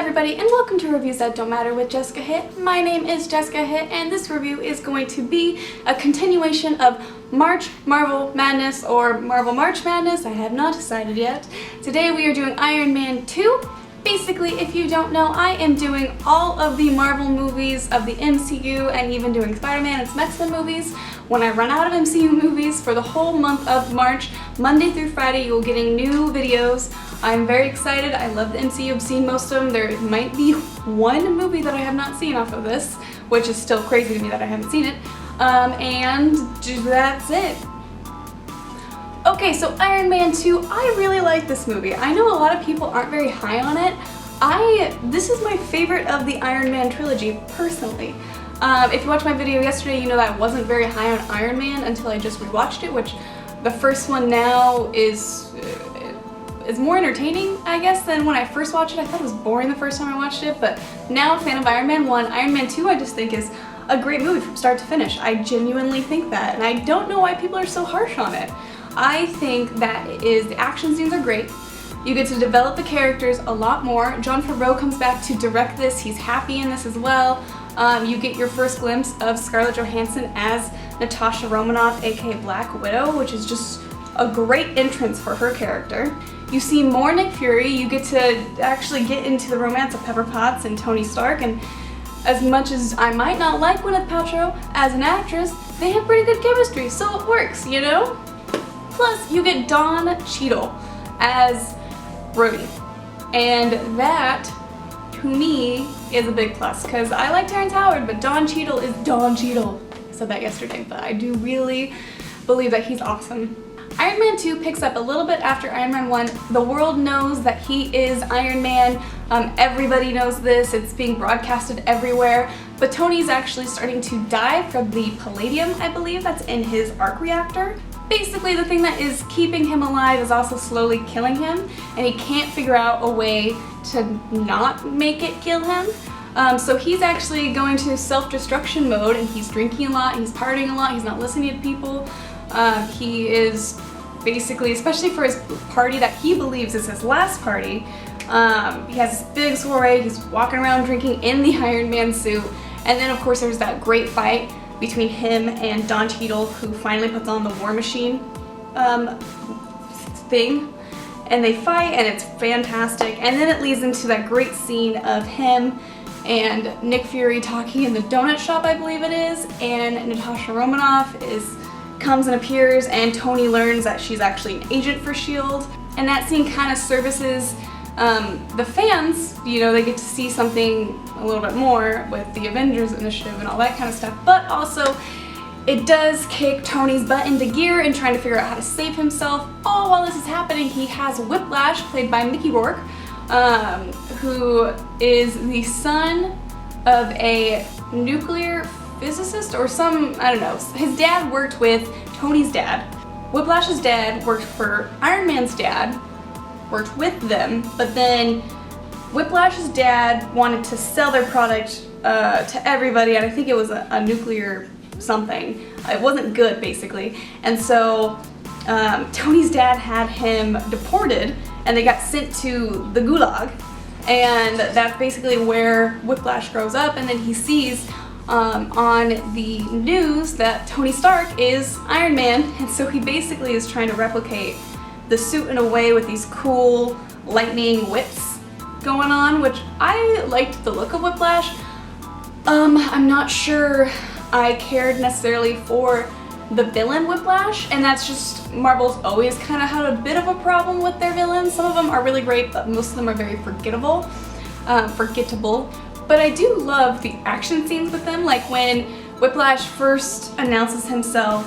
everybody, and welcome to Reviews That Don't Matter with Jessica Hitt. My name is Jessica Hitt, and this review is going to be a continuation of March Marvel Madness, or Marvel March Madness. I have not decided yet. Today we are doing Iron Man 2. Basically, if you don't know, I am doing all of the Marvel movies of the MCU and even doing Spider-Man and some X-Men movies. When I run out of MCU movies for the whole month of March, Monday through Friday, you'll be getting new videos. I'm very excited. I love the MCU. I've seen most of them. There might be one movie that I have not seen off of this, which is still crazy to me that I haven't seen it. And that's it. Okay, so Iron Man 2, I really like this movie. I know a lot of people aren't very high on it. This is my favorite of the Iron Man trilogy, personally. If you watched my video yesterday, you know that I wasn't very high on Iron Man until I just rewatched it, which the first one now is more entertaining, I guess, than when I first watched it. I thought it was boring the first time I watched it, but now a fan of Iron Man 1. Iron Man 2 I just think is a great movie from start to finish. I genuinely think that, and I don't know why people are so harsh on it. I think that the action scenes are great. You get to develop the characters a lot more. Jon Favreau comes back to direct this. He's happy in this as well. You get your first glimpse of Scarlett Johansson as Natasha Romanoff, aka Black Widow, which is just a great entrance for her character. You see more Nick Fury. You get to actually get into the romance of Pepper Potts and Tony Stark, and as much as I might not like Gwyneth Paltrow as an actress, they have pretty good chemistry, so it works, you know? Plus, you get Don Cheadle as Rhodey, and that, to me, is a big plus, because I like Terrence Howard, but Don Cheadle is Don Cheadle. I said that yesterday, but I do really believe that he's awesome. Iron Man 2 picks up a little bit after Iron Man 1. The world knows that he is Iron Man. Everybody knows this. It's being broadcasted everywhere. But Tony's actually starting to die from the palladium, I believe, that's in his arc reactor. Basically, the thing that is keeping him alive is also slowly killing him, and he can't figure out a way to not make it kill him. So he's actually going to self-destruction mode, and he's drinking a lot, he's partying a lot, he's not listening to people. He is basically, especially for his party that he believes is his last party, he has this big soiree, he's walking around drinking in the Iron Man suit, and then of course there's that great fight between him and Don Cheadle, who finally puts on the War Machine thing, and they fight, and it's fantastic. And then it leads into that great scene of him and Nick Fury talking in the donut shop, I believe it is, and Natasha Romanoff comes and appears, and Tony learns that she's actually an agent for S.H.I.E.L.D. And that scene kind of services the fans. You know, they get to see something a little bit more with the Avengers Initiative and all that kind of stuff, but also it does kick Tony's butt into gear in trying to figure out how to save himself. All while this is happening, he has Whiplash, played by Mickey Rourke, who is the son of a nuclear physicist or some, I don't know. His dad worked with Tony's dad. Whiplash's dad worked for Iron Man's dad, worked with them, but then Whiplash's dad wanted to sell their product to everybody, and I think it was a nuclear something. It wasn't good, basically. And so Tony's dad had him deported, and they got sent to the Gulag, and that's basically where Whiplash grows up, and then he sees on the news that Tony Stark is Iron Man, and so he basically is trying to replicate the suit in a way with these cool lightning whips going on, which I liked the look of Whiplash. I'm not sure I cared necessarily for the villain Whiplash, and that's just, Marvel's always kind of had a bit of a problem with their villains. Some of them are really great, but most of them are very forgettable. But I do love the action scenes with them, like when Whiplash first announces himself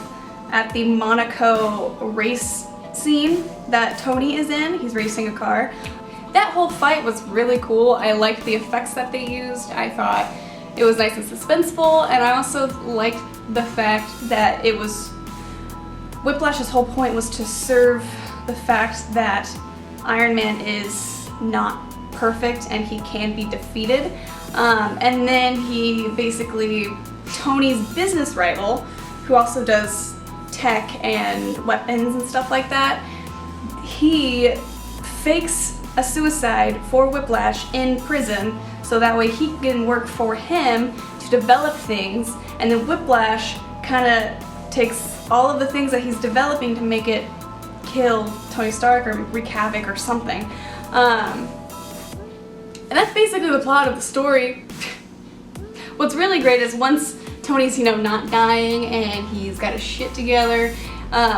at the Monaco race scene that Tony is in. He's racing a car. That whole fight was really cool. I liked the effects that they used. I thought it was nice and suspenseful, and I also liked the fact that it was, Whiplash's whole point was to serve the fact that Iron Man is not perfect and he can be defeated. And then he basically, Tony's business rival, who also does tech and weapons and stuff like that, he fakes a suicide for Whiplash in prison, so that way he can work for him to develop things, and then Whiplash kind of takes all of the things that he's developing to make it kill Tony Stark or wreak havoc or something. And that's basically the plot of the story. What's really great is once Tony's, not dying and he's got his shit together,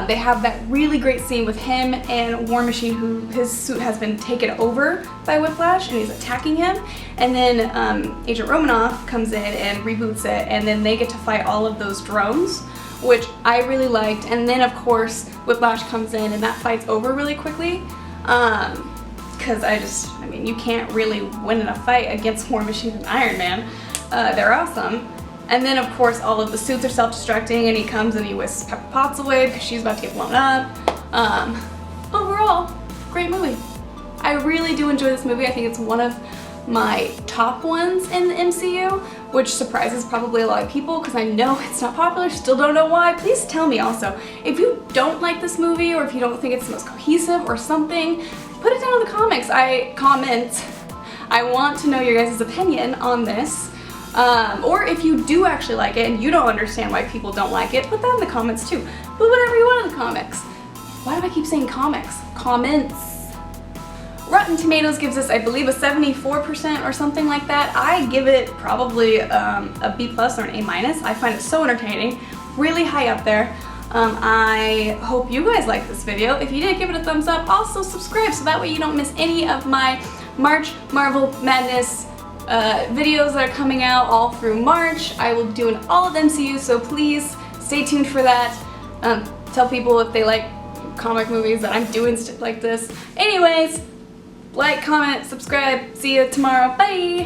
they have that really great scene with him and War Machine, who his suit has been taken over by Whiplash and he's attacking him. And then Agent Romanoff comes in and reboots it, and then they get to fight all of those drones, which I really liked. And then of course Whiplash comes in and that fight's over really quickly. Because you can't really win in a fight against War Machine and Iron Man. They're awesome. And then of course all of the suits are self-destructing and he comes and he whisks Pepper Potts away because she's about to get blown up. Overall, great movie. I really do enjoy this movie. I think it's one of my top ones in the MCU, which surprises probably a lot of people because I know it's not popular, still don't know why. Please tell me also, if you don't like this movie or if you don't think it's the most cohesive or something, put it down in the comments. I want to know your guys' opinion on this. Or if you do actually like it and you don't understand why people don't like it, put that in the comments too. Put whatever you want in the comics. Why do I keep saying comics? Comments. Rotten Tomatoes gives us, I believe, a 74% or something like that. I give it probably a B+ or an A-. I find it so entertaining, really high up there. I hope you guys like this video. If you did, give it a thumbs up. Also subscribe so that way you don't miss any of my March Marvel Madness videos that are coming out all through March. I will be doing all of MCU, so please stay tuned for that. Tell people if they like comic movies that I'm doing stuff like this. Anyways, like, comment, subscribe. See you tomorrow. Bye!